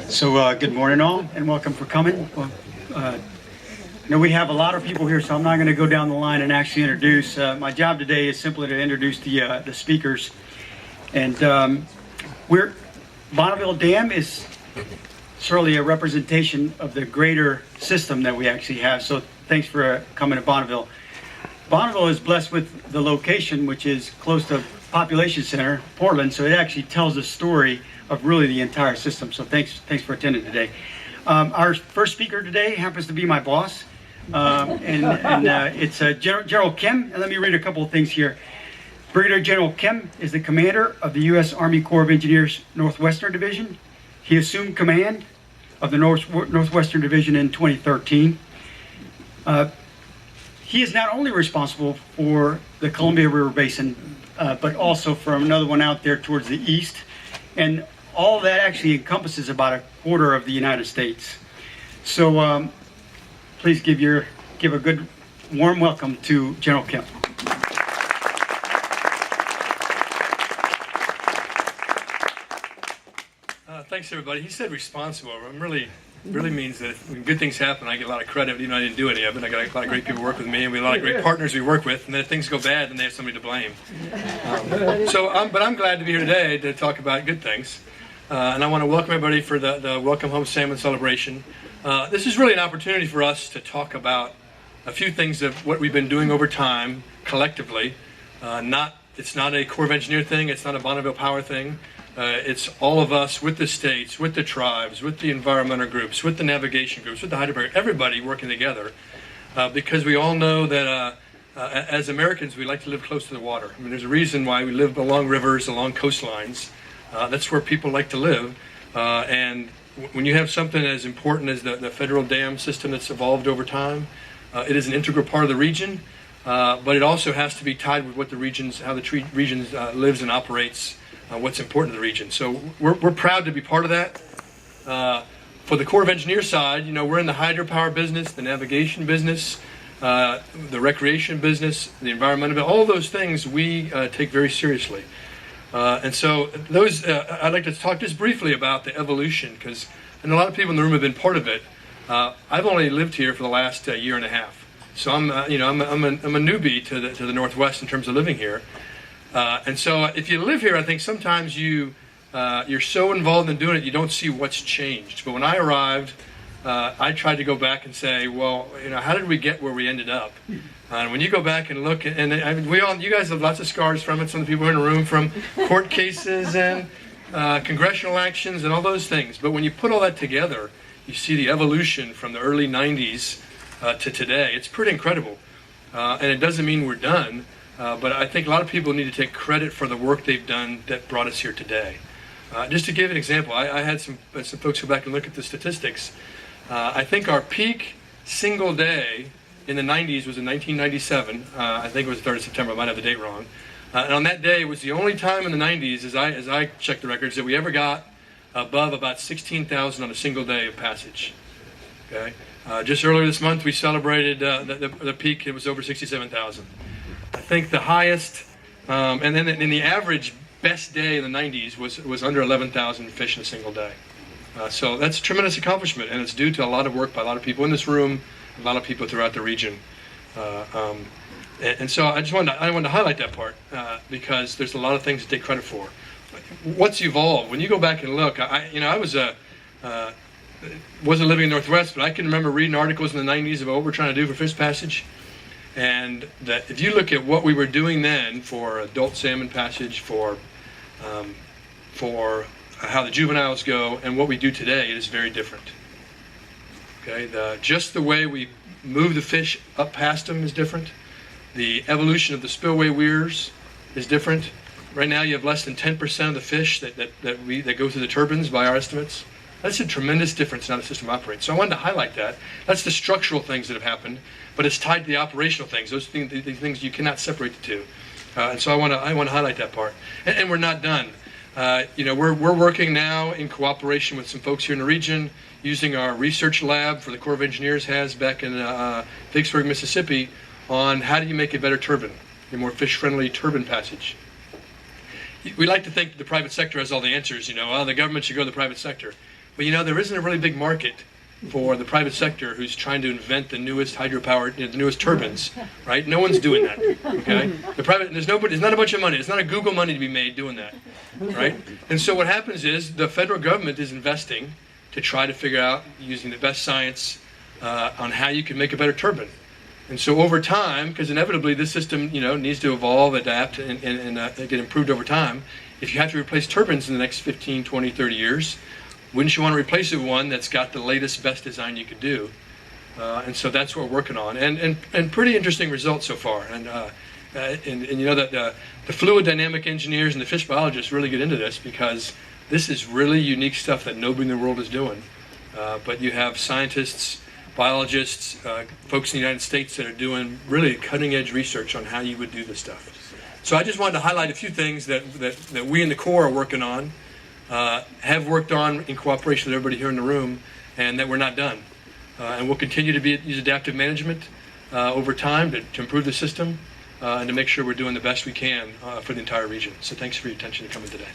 So good morning all, and welcome for coming. Well, I know we have a lot of people here, so I'm not going to go down the line and actually introduce. My job today is simply to introduce the speakers. And Bonneville Dam is certainly a representation of the greater system that we actually have. So thanks for coming to Bonneville. Bonneville is blessed with the location, which is close to population center, Portland, so it actually tells the story of really the entire system. So thanks for attending today. Our first speaker today happens to be my boss, it's General Kim. And let me read a couple of things here. Brigadier General Kim is the commander of the U.S. Army Corps of Engineers Northwestern Division. He assumed command of the Northwestern Division in 2013. He is not only responsible for the Columbia River Basin, but also from another one out there towards the east. And all of that actually encompasses about a quarter of the United States. So please give a good warm welcome to General Kim. Thanks everybody. He said responsible. Really means that when good things happen, I get a lot of credit, even though I didn't do any of it. I got a lot of great people work with me, and we have a lot of great partners we work with. And then if things go bad, then they have somebody to blame. But I'm glad to be here today to talk about good things. And I want to welcome everybody for the Welcome Home Salmon Celebration. This is really an opportunity for us to talk about a few things of what we've been doing over time collectively. It's not a Corps of Engineer thing. It's not a Bonneville Power thing. It's all of us with the states, with the tribes, with the environmental groups, with the navigation groups, with the hydrographic, everybody working together, because we all know that as Americans we like to live close to the water. I mean, there's a reason why we live along rivers, along coastlines. That's where people like to live. And when you have something as important as the federal dam system that's evolved over time, it is an integral part of the region, but it also has to be tied with what the regions, how the region lives and operates. What's important to the region. So we're proud to be part of that. For the Corps of Engineers side, we're in the hydropower business, the navigation business, the recreation business, the environmental, all those things we take very seriously. And so I'd like to talk just briefly about the evolution, because a lot of people in the room have been part of it. I've only lived here for the last year and a half, so I'm a newbie to the Northwest in terms of living here. And so if you live here, I think sometimes you're so involved in doing it, you don't see what's changed. But when I arrived, I tried to go back and say, well, how did we get where we ended up? And when you go back and look, and you guys have lots of scars from it, some of the people in the room, from court cases and congressional actions and all those things. But when you put all that together, you see the evolution from the early 90s to today. It's pretty incredible. And it doesn't mean we're done. But I think a lot of people need to take credit for the work they've done that brought us here today. Just to give an example, I had some folks go back and look at the statistics. I think our peak single day in the 90s was in 1997. I think it was the 3rd of September. I might have the date wrong. And on that day, it was the only time in the 90s, as I checked the records, that we ever got above about 16,000 on a single day of passage. Okay. Just earlier this month, we celebrated the peak. It was over 67,000. I think the highest, and then in the average best day in the 90s was under 11,000 fish in a single day. So that's a tremendous accomplishment, and it's due to a lot of work by a lot of people in this room, a lot of people throughout the region. And so I wanted to highlight that part because there's a lot of things to take credit for. What's evolved? When you go back and look, I wasn't living in the Northwest, but I can remember reading articles in the 90s about what we're trying to do for fish passage. And that if you look at what we were doing then for adult salmon passage, for how the juveniles go, and what we do today, it is very different. Okay, just the way we move the fish up past them is different. The evolution of the spillway weirs is different. Right now, you have less than 10% of the fish that go through the turbines by our estimates. That's a tremendous difference in how the system operates. So I wanted to highlight that. That's the structural things that have happened, but it's tied to the operational things. Those things, the things you cannot separate the two. And so I want to highlight that part. And we're not done. We're working now in cooperation with some folks here in the region, using our research lab for the Corps of Engineers has back in Vicksburg, Mississippi, on how do you make a better turbine, a more fish-friendly turbine passage. we like to think that the private sector has all the answers. The government should go to the private sector, but there isn't a really big market for the private sector who's trying to invent the newest hydropower, the newest turbines, right? No one's doing that. Okay, there's not a bunch of money. There's not a Google money to be made doing that, right? And so what happens is the federal government is investing to try to figure out, using the best science, on how you can make a better turbine. And so over time, because inevitably this system, needs to evolve, adapt, and get improved over time. If you have to replace turbines in the next 15, 20, 30 years, wouldn't you want to replace it with one that's got the latest, best design you could do? And so that's what we're working on, and pretty interesting results so far. And that the fluid dynamic engineers and the fish biologists really get into this because this is really unique stuff that nobody in the world is doing. But you have scientists, biologists, folks in the United States that are doing really cutting-edge research on how you would do this stuff. So I just wanted to highlight a few things that we in the Corps are working on, have worked on in cooperation with everybody here in the room, and that we're not done. And we'll continue to use adaptive management over time to improve the system and to make sure we're doing the best we can for the entire region. So thanks for your attention to coming today.